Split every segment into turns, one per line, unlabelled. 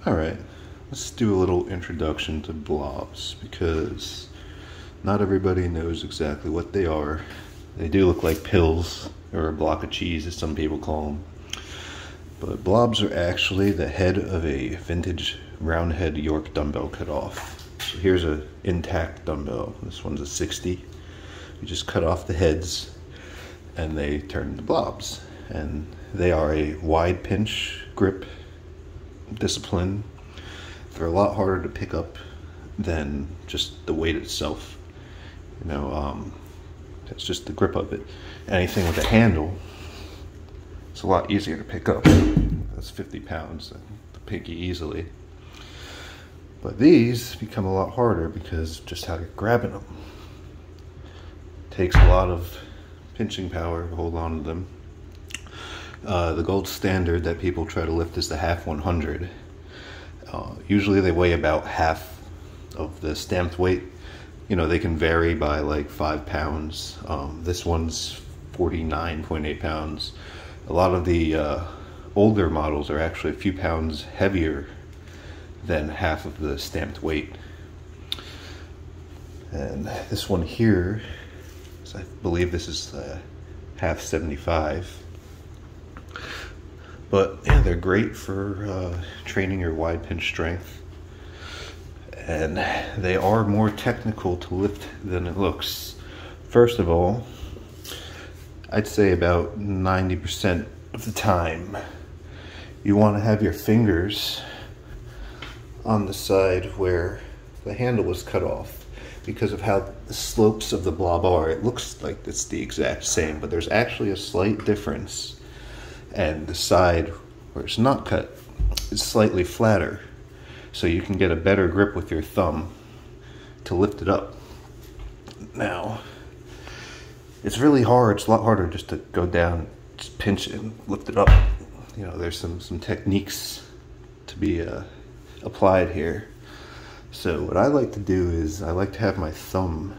Alright, let's do a little introduction to blobs because not everybody knows exactly what they are. They do look like pills, or a block of cheese as some people call them. But blobs are actually the head of a vintage round head York dumbbell cut off. So here's an intact dumbbell. This one's a 60. You just cut off the heads and they turn into blobs. And they are a wide pinch grip discipline. They're a lot harder to pick up than just the weight itself. You know, it's just the grip of it. Anything with a handle, it's a lot easier to pick up. That's 50 pounds, the pinky easily. But these become a lot harder because just how you're grabbing them. It takes a lot of pinching power to hold on to them. The gold standard that people try to lift is the half 100. Usually they weigh about half of the stamped weight. You know, they can vary by like 5 pounds. This one's 49.8 pounds. A lot of the older models are actually a few pounds heavier than half of the stamped weight. And this one here, I believe this is half 75. But yeah, they're great for training your wide pinch strength. And they are more technical to lift than it looks. First of all, I'd say about 90% of the time, you want to have your fingers on the side where the handle was cut off. Because of how the slopes of the blob are, it looks like it's the exact same, but there's actually a slight difference. And the side where it's not cut is slightly flatter, so you can get a better grip with your thumb to lift it up. Now, it's really hard. It's a lot harder just to go down, just pinch it and lift it up. You know, there's some techniques to be applied here. So what I like to do is I like to have my thumb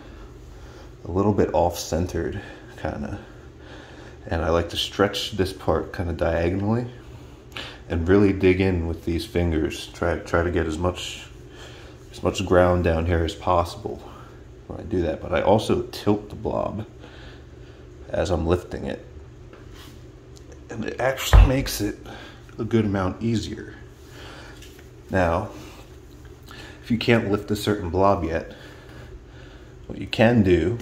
a little bit off-centered, kind of. And I like to stretch this part kind of diagonally and really dig in with these fingers. Try to get as much ground down here as possible when I do that. But I also tilt the blob as I'm lifting it. And it actually makes it a good amount easier. Now, if you can't lift a certain blob yet, what you can do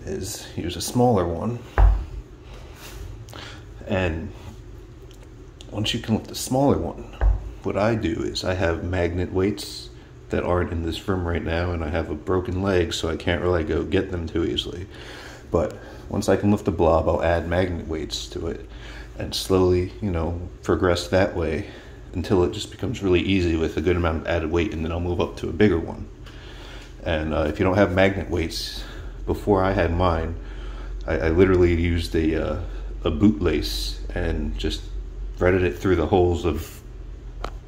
is use a smaller one. And once you can lift a smaller one, what I do is I have magnet weights that aren't in this room right now, and I have a broken leg, so I can't really go get them too easily. But once I can lift a blob, I'll add magnet weights to it and slowly, you know, progress that way until it just becomes really easy with a good amount of added weight, and then I'll move up to a bigger one. And if you don't have magnet weights, before I had mine, I literally used a bootlace and just threaded it through the holes of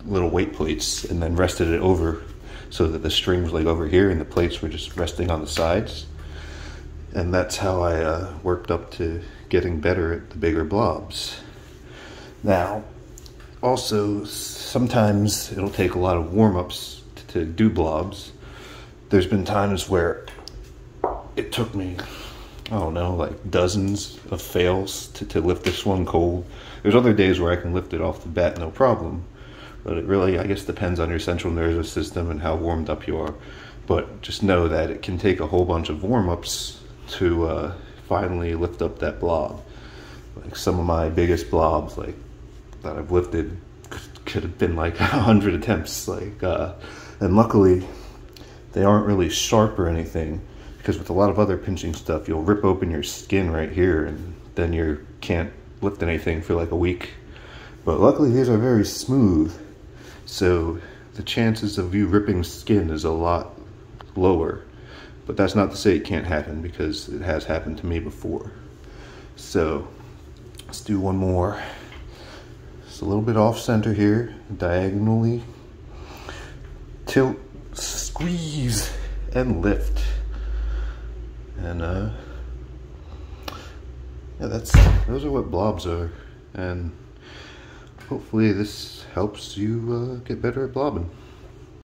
little weight plates and then rested it over so that the string was like over here and the plates were just resting on the sides. And that's how I worked up to getting better at the bigger blobs. Now, also, sometimes it'll take a lot of warm-ups to do blobs. There's been times where it took me, I don't know, like dozens of fails to lift this one cold. There's other days where I can lift it off the bat, no problem. But it really, I guess, depends on your central nervous system and how warmed up you are. But just know that it can take a whole bunch of warm-ups to finally lift up that blob. Like some of my biggest blobs, like that I've lifted, could have been like 100 attempts. Like, and luckily, they aren't really sharp or anything. Because with a lot of other pinching stuff, you'll rip open your skin right here and then you can't lift anything for like a week. But luckily these are very smooth, so the chances of you ripping skin is a lot lower. But that's not to say it can't happen, because it has happened to me before. So let's do one more. Just a little bit off center here, diagonally. Tilt, squeeze, and lift. And yeah, those are what blobs are. And hopefully this helps you get better at blobbing.